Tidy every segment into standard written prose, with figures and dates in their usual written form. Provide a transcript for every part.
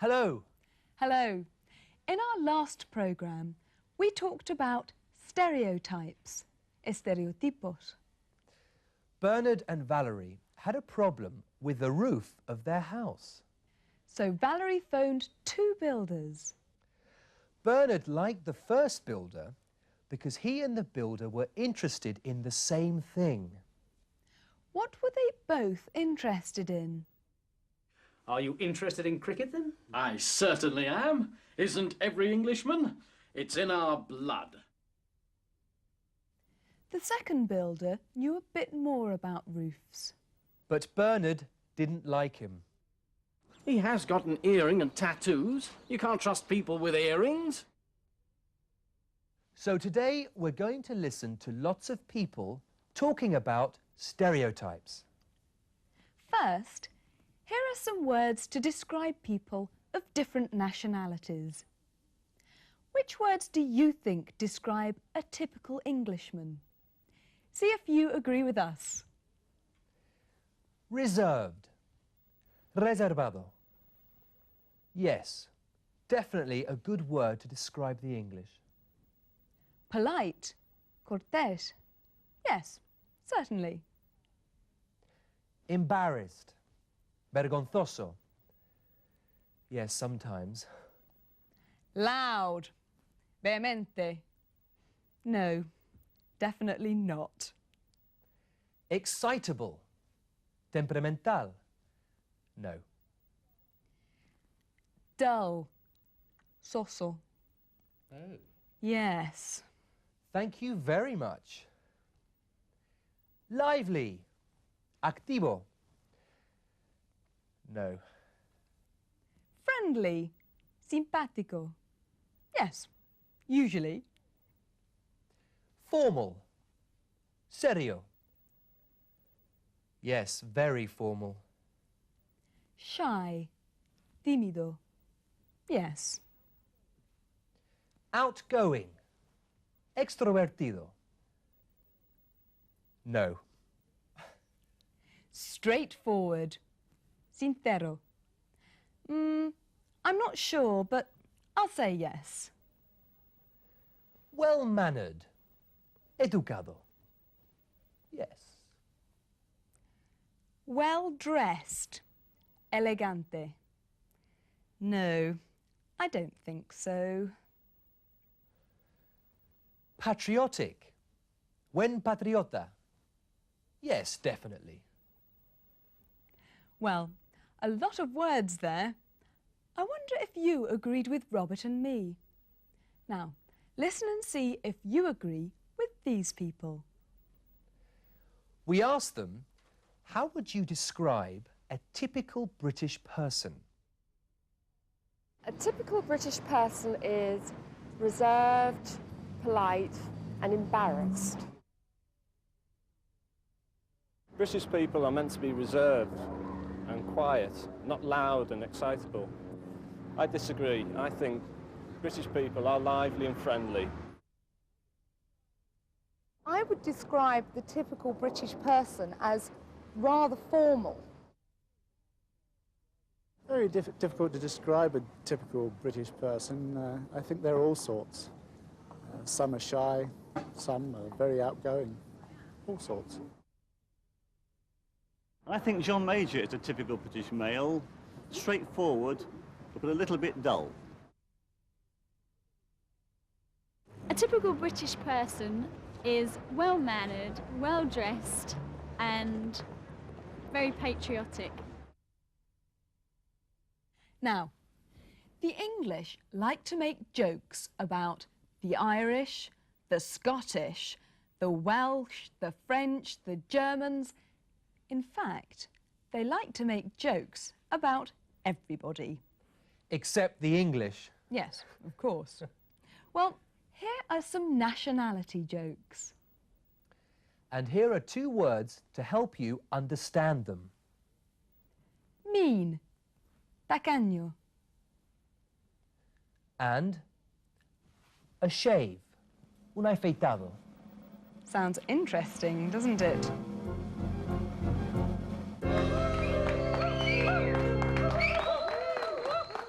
Hello. Hello. In our last programme, we talked about stereotypes, estereotipos. Bernard and Valerie had a problem with the roof of their house. So Valerie phoned 2 builders. Bernard liked the first builder because he and the builder were interested in the same thing. What were they both interested in? Are you interested in cricket then? I certainly am. Isn't every Englishman? It's in our blood. The second builder knew a bit more about roofs. But Bernard didn't like him. He has got an earring and tattoos. You can't trust people with earrings. So today we're going to listen to lots of people talking about stereotypes. First, here are some words to describe people of different nationalities. Which words do you think describe a typical Englishman? See if you agree with us. Reserved. Reservado. Yes, definitely a good word to describe the English. Polite. Cortés. Yes, certainly. Embarrassed. Vergonzoso. Yes, sometimes. Loud. Vehemente. No, definitely not. Excitable. Temperamental. No. Dull. Soso. Oh. Yes. Thank you very much. Lively. Activo. No. Friendly. Simpático. Yes, usually. Formal. Serio. Yes, very formal. Shy. Tímido. Yes. Outgoing. Extrovertido. No. Straightforward. Sincero. I'm not sure, but I'll say yes. Well-mannered. Educado. Yes. Well-dressed. Elegante. No, I don't think so. Patriotic. Buen patriota. Yes, definitely. Well, a lot of words there. I wonder if you agreed with Robert and me. Now, listen and see if you agree with these people. We asked them, how would you describe a typical British person? A typical British person is reserved, polite and embarrassed. British people are meant to be reserved and quiet, not loud and excitable. I disagree. I think British people are lively and friendly. I would describe the typical British person as rather formal. Very difficult to describe a typical British person. I think they're all sorts. Some are shy, some are very outgoing, all sorts. I think John Major is a typical British male, straightforward, but a little bit dull. A typical British person is well-mannered, well-dressed and very patriotic. Now, the English like to make jokes about the Irish, the Scottish, the Welsh, the French, the Germans. In fact, they like to make jokes about everybody. Except the English. Yes, of course. Well, here are some nationality jokes. And here are 2 words to help you understand them. Mean. Tacaño. And a shave. Un afeitado. Sounds interesting, doesn't it?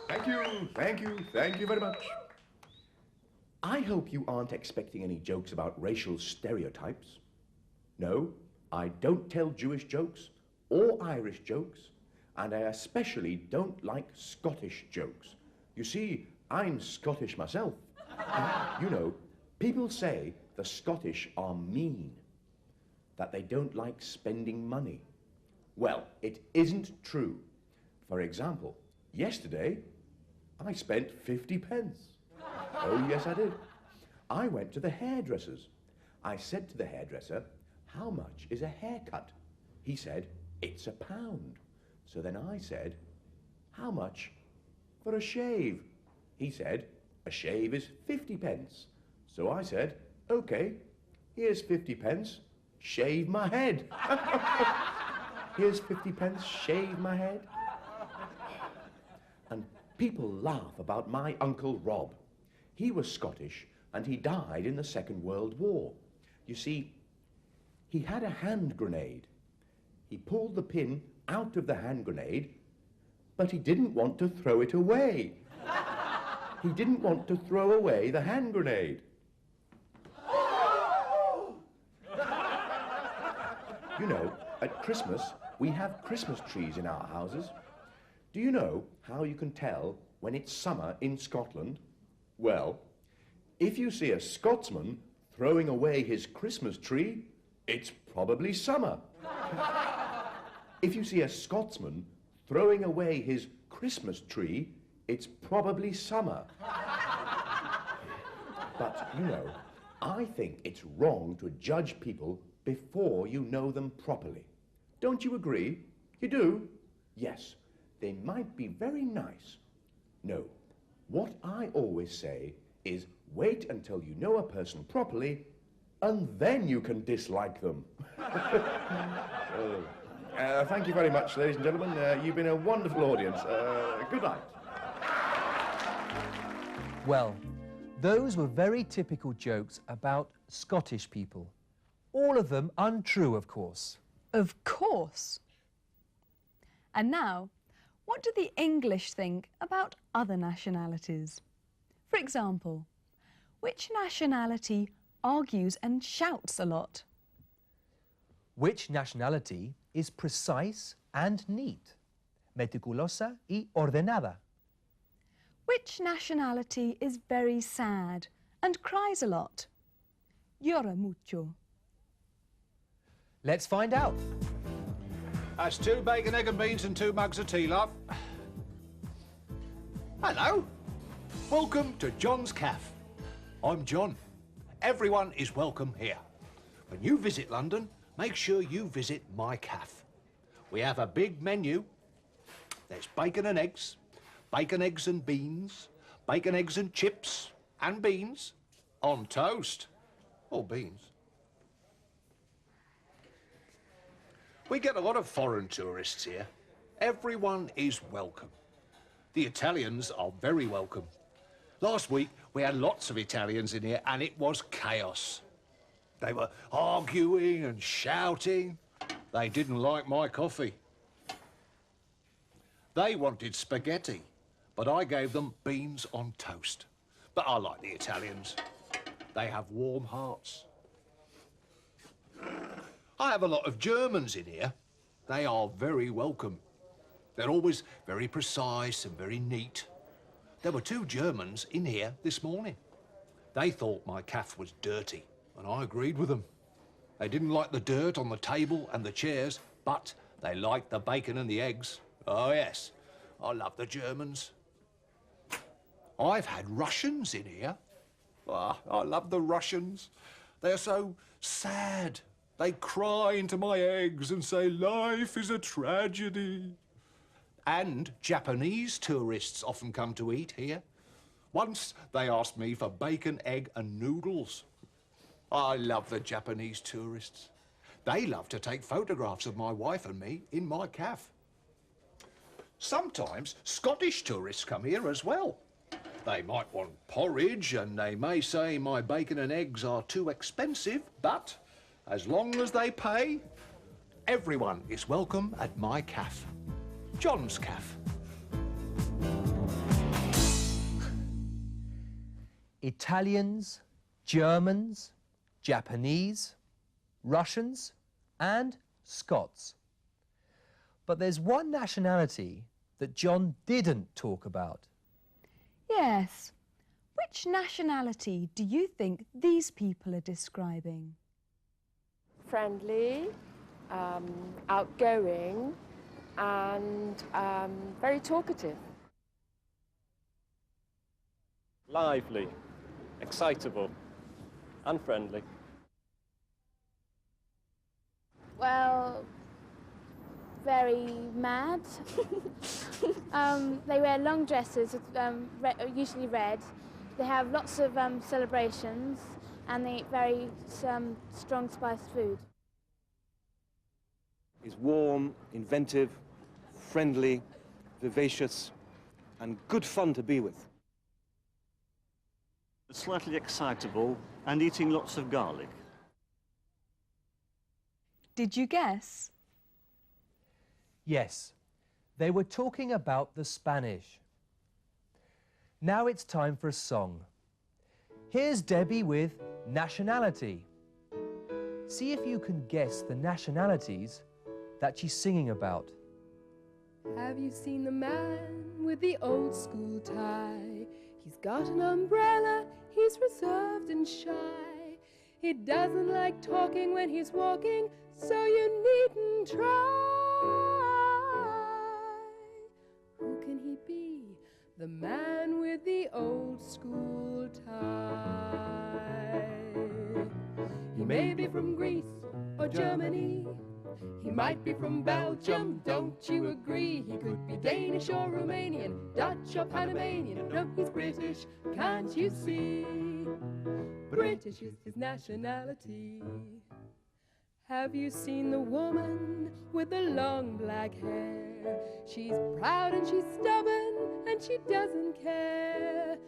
Thank thank you very much. I hope you aren't expecting any jokes about racial stereotypes. No, I don't tell Jewish jokes or Irish jokes, and I especially don't like Scottish jokes. You see, I'm Scottish myself. You know, people say the Scottish are mean, that they don't like spending money. Well, it isn't true. For example, yesterday, I spent 50 pence. Oh, yes, I did. I went to the hairdresser's. I said to the hairdresser, "How much is a haircut?" He said, "It's £1." So then I said, "How much for a shave?" He said, "A shave is 50 pence." So I said, "OK, here's 50 pence, shave my head." Here's 50 pence, shave my head. And people laugh about my Uncle Rob. He was Scottish and he died in the Second World War. You see, he had a hand grenade. He pulled the pin out of the hand grenade, but he didn't want to throw it away. He didn't want to throw away the hand grenade. You know, at Christmas, we have Christmas trees in our houses. Do you know how you can tell when it's summer in Scotland? Well, if you see a Scotsman throwing away his Christmas tree, it's probably summer. If you see a Scotsman throwing away his Christmas tree, it's probably summer. But, you know, I think it's wrong to judge people before you know them properly. Don't you agree? You do? Yes, they might be very nice. No, what I always say is wait until you know a person properly, and then you can dislike them. Thank you very much, ladies and gentlemen. You've been a wonderful audience. Good night. Well, those were very typical jokes about Scottish people. All of them untrue, of course. Of course. And now, what do the English think about other nationalities? For example, which nationality argues and shouts a lot? Which nationality is precise and neat? Meticulosa y ordenada. Which nationality is very sad and cries a lot? Llora mucho. Let's find out. That's 2 bacon, egg and beans and 2 mugs of tea, love. Hello. Welcome to John's Cafe. I'm John. Everyone is welcome here. When you visit London, make sure you visit my cafe. We have a big menu. There's bacon and eggs, bacon, eggs and beans, bacon, eggs and chips and beans on toast. Or beans. We get a lot of foreign tourists here. Everyone is welcome. The Italians are very welcome. Last week, we had lots of Italians in here and it was chaos. They were arguing and shouting. They didn't like my coffee. They wanted spaghetti, but I gave them beans on toast. But I like the Italians. They have warm hearts. I have a lot of Germans in here. They are very welcome. They're always very precise and very neat. There were 2 Germans in here this morning. They thought my cafe was dirty, and I agreed with them. They didn't like the dirt on the table and the chairs, but they liked the bacon and the eggs. Oh, yes, I love the Germans. I've had Russians in here. Oh, I love the Russians. They're so sad. They cry into my eggs and say, life is a tragedy. And Japanese tourists often come to eat here. Once they asked me for bacon, egg and noodles. I love the Japanese tourists. They love to take photographs of my wife and me in my cafe. Sometimes Scottish tourists come here as well. They might want porridge and they may say my bacon and eggs are too expensive, but as long as they pay, everyone is welcome at my cafe. John's Cafe. Italians, Germans, Japanese, Russians, and Scots. But there's one nationality that John didn't talk about. Yes. Which nationality do you think these people are describing? Friendly, outgoing, and very talkative. Lively, excitable, and friendly. Well, very mad. They wear long dresses, usually red. They have lots of celebrations, and they eat very strong spiced food. He's warm, inventive, friendly, vivacious, and good fun to be with. Slightly excitable and eating lots of garlic. Did you guess? Yes, they were talking about the Spanish. Now it's time for a song. Here's Debbie with Nationality. See if you can guess the nationalities that she's singing about. Have you seen the man with the old school tie? He's got an umbrella, he's reserved and shy. He doesn't like talking when he's walking, so you needn't try. Who can he be? The man with the old school tie. He may be from Greece or Germany. He might be from Belgium, don't you agree? He could be Danish or Romanian, Dutch or Panamanian. No, he's British, can't you see? British is his nationality. Have you seen the woman with the long black hair? She's proud and she's stubborn and she doesn't care.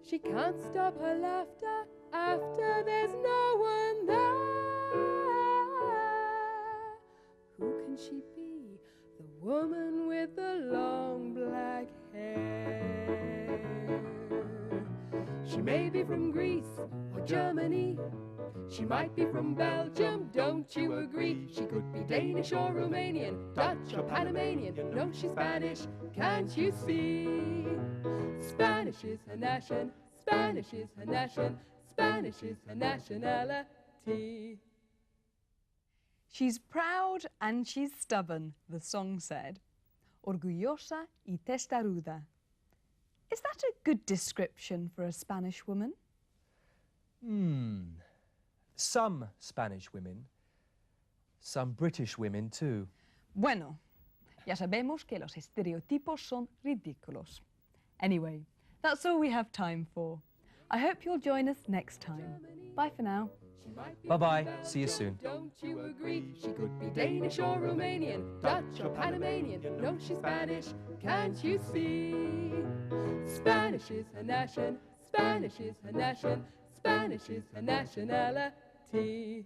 She can't stop her laughter after there's no one there. Who can she be? The woman with the long black hair. She may be from Greece or Germany. She might be from Belgium, don't you agree? She could be Danish or Romanian, Dutch or Panamanian. No, she's Spanish, can't you see? Spanish is her nation, Spanish is her nation, Spanish is her nationality. She's proud and she's stubborn, the song said. Orgullosa y testaruda. Is that a good description for a Spanish woman? Some Spanish women. Some British women too. Bueno, ya sabemos que los estereotipos son ridículos. Anyway, that's all we have time for. I hope you'll join us next time. Bye for now. Bye-bye. See you soon. Don't you agree? She could be Danish or Romanian, Dutch or Panamanian. No, she's Spanish, can't you see? Spanish is her nation, Spanish is her nation, Spanish is her nationality.